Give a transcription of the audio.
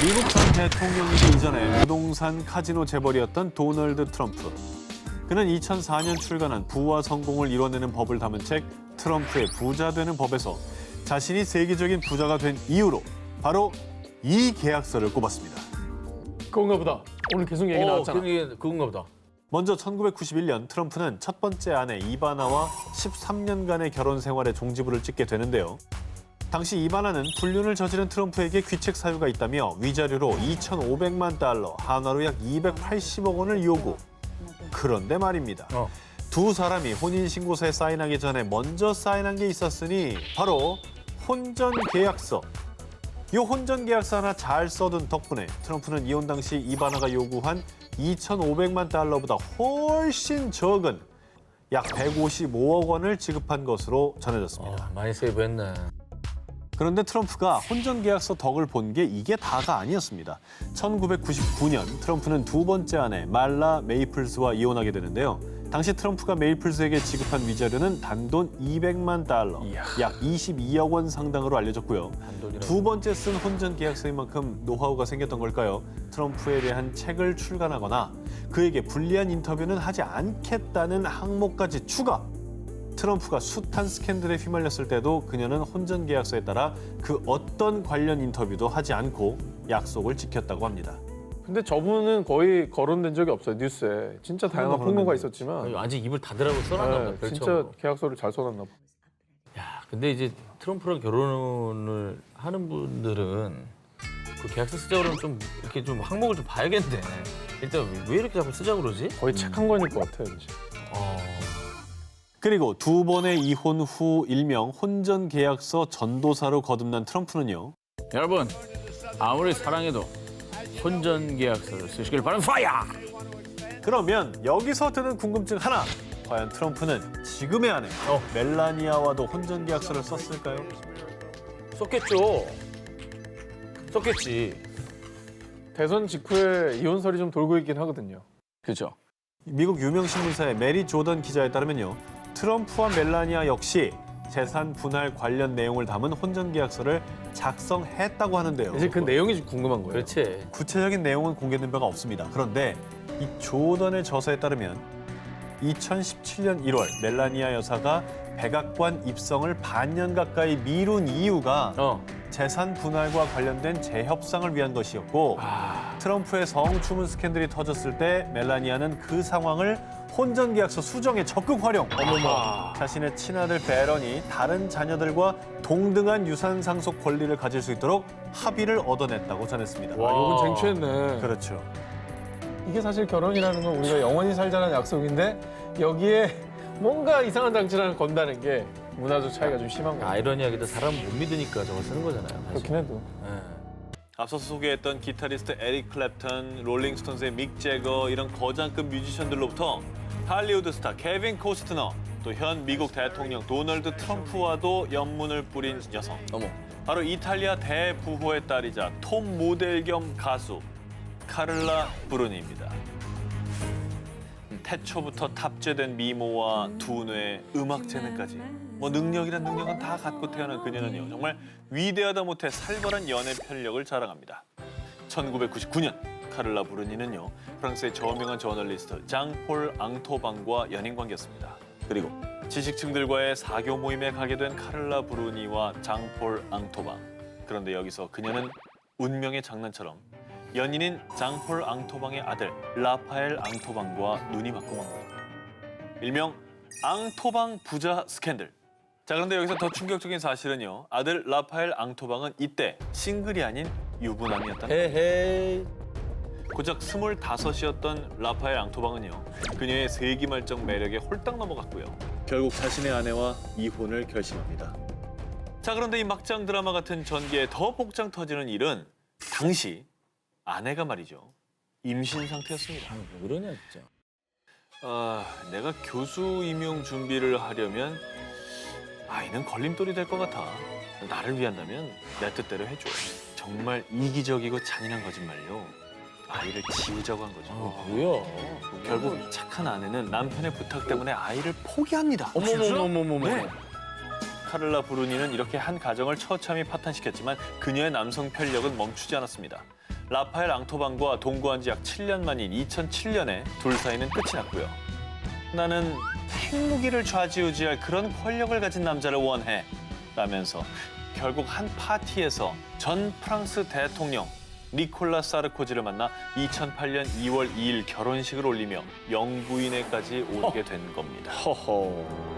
미국 전 대통령이기 이전에 부동산 카지노 재벌이었던 도널드 트럼프. 그는 2004년 출간한 부와 성공을 이뤄내는 법을 담은 책 트럼프의 부자 되는 법에서 자신이 세계적인 부자가 된 이유로 바로 이 계약서를 꼽았습니다. 그건가 보다. 오늘 계속 얘기 나왔잖아. 그건가 보다. 먼저 1991년 트럼프는 첫 번째 아내 이바나와 13년간의 결혼 생활에 종지부를 찍게 되는데요. 당시 이바나는 불륜을 저지른 트럼프에게 귀책 사유가 있다며 위자료로 2,500만 달러, 한화로 약 280억 원을 요구. 그런데 말입니다. 두 사람이 혼인신고서에 사인하기 전에 먼저 사인한 게 있었으니 바로 혼전계약서. 이 혼전계약서 하나 잘 써둔 덕분에 트럼프는 이혼 당시 이바나가 요구한 2,500만 달러보다 훨씬 적은 약 155억 원을 지급한 것으로 전해졌습니다. 많이 세이브했네. 그런데 트럼프가 혼전계약서 덕을 본 게 이게 다가 아니었습니다. 1999년 트럼프는 두 번째 아내 말라 메이플스와 이혼하게 되는데요. 당시 트럼프가 메이플스에게 지급한 위자료는 단돈 200만 달러, 약 22억 원 상당으로 알려졌고요. 두 번째 쓴 혼전계약서인 만큼 노하우가 생겼던 걸까요? 트럼프에 대한 책을 출간하거나 그에게 불리한 인터뷰는 하지 않겠다는 항목까지 추가! 트럼프가 숱한 스캔들에 휘말렸을 때도 그녀는 혼전계약서에 따라 그 어떤 관련 인터뷰도 하지 않고 약속을 지켰다고 합니다. 근데 저분은 거의 거론된 적이 없어요, 뉴스에. 진짜 다양한 폭로가 있었지만. 아직 입을 닫으라고 써놨나 보다. 네, 별처. 진짜 계약서를 잘 써놨나 봐. 야, 근데 이제 트럼프랑 결혼을 하는 분들은 그 계약서 쓰자 그러면 좀 이렇게 좀 항목을 좀 봐야겠네. 일단 왜 이렇게 자꾸 쓰자 그러지? 거의 책 한 권일 것 같아요, 이제. 그리고 두 번의 이혼 후 일명 혼전계약서 전도사로 거듭난 트럼프는요. 여러분, 아무리 사랑해도 혼전계약서를 쓰시길 바랍니다. 파이어! 그러면 여기서 드는 궁금증 하나. 과연 트럼프는 지금의 아내 멜라니아와도 혼전계약서를 썼을까요? 썼겠죠. 썼겠지. 대선 직후에 이혼설이 좀 돌고 있긴 하거든요. 그렇죠. 미국 유명 신문사의 메리 조던 기자에 따르면요. 트럼프와 멜라니아 역시 재산 분할 관련 내용을 담은 혼전계약서를 작성했다고 하는데요. 이제 그 내용이 좀 궁금한 거예요. 그렇지. 구체적인 내용은 공개된 바가 없습니다. 그런데 이 조던의 저서에 따르면 2017년 1월 멜라니아 여사가 백악관 입성을 반년 가까이 미룬 이유가 재산 분할과 관련된 재협상을 위한 것이었고 트럼프의 성추문 스캔들이 터졌을 때 멜라니아는 그 상황을 혼전계약서 수정에 적극 활용. 자신의 친아들 베런이 다른 자녀들과 동등한 유산 상속 권리를 가질 수 있도록 합의를 얻어냈다고 전했습니다. 이건 쟁취했네. 그렇죠. 이게 사실 결혼이라는 건 우리가 영원히 살자는 약속인데 여기에 뭔가 이상한 장치를 건다는 게 문화적 차이가 좀 심한 거예요. 아이러니하게도 사람 못 믿으니까 저걸 쓰는 거잖아요. 사실. 그렇긴 해도. 앞서서 소개했던 기타리스트 에릭 클랩턴, 롤링스톤스의 믹 제거 이런 거장급 뮤지션들로부터 할리우드 스타 케빈 코스트너, 또 현 미국 대통령 도널드 트럼프와도 연문을 뿌린 여성. 바로 이탈리아 대부호의 딸이자 톱 모델 겸 가수 카를라 브루니입니다. 태초부터 탑재된 미모와 두뇌, 음악 재능까지 능력이란 능력은 다 갖고 태어난 그녀는요. 정말 위대하다 못해 살벌한 연애 편력을 자랑합니다. 1999년 카를라 브루니는요. 프랑스의 저명한 저널리스트 장폴 앙토방과 연인 관계였습니다. 그리고 지식층들과의 사교 모임에 가게 된 카를라 브루니와 장폴 앙토방. 그런데 여기서 그녀는 운명의 장난처럼 연인인 장폴 앙토방의 아들 라파엘 앙토방과 눈이 맞고 만 겁니다. 일명 앙토방 부자 스캔들. 자, 그런데 여기서 더 충격적인 사실은요. 아들 라파엘 앙토방은 이때 싱글이 아닌 유부남이었다는 겁니다. 헤헤이. 고작 25이었던 라파엘 앙토방은요. 그녀의 세기말적 매력에 홀딱 넘어갔고요. 결국 자신의 아내와 이혼을 결심합니다. 자, 그런데 이 막장 드라마 같은 전개에 더 복장 터지는 일은 당시 아내가 말이죠. 임신 상태였습니다. 왜 그러냐 진짜. 내가 교수 임용 준비를 하려면 아이는 걸림돌이 될 것 같아. 나를 위한다면 내 뜻대로 해줘. 정말 이기적이고 잔인한 거짓말요. 아이를 지우자고 한 거죠. 뭐야? 결국 착한 아내는 남편의 부탁 때문에 아이를 포기합니다. 어머머머머머. 네. 카를라 브루니는 이렇게 한 가정을 처참히 파탄시켰지만 그녀의 남성 편력은 멈추지 않았습니다. 라파엘 앙토방과 동거한 지 약 7년 만인 2007년에 둘 사이는 끝이 났고요. 나는 핵무기를 좌지우지할 그런 권력을 가진 남자를 원해 라면서 결국 한 파티에서 전 프랑스 대통령 니콜라 사르코지를 만나 2008년 2월 2일 결혼식을 올리며 영부인회까지 오게 된 겁니다. 허허.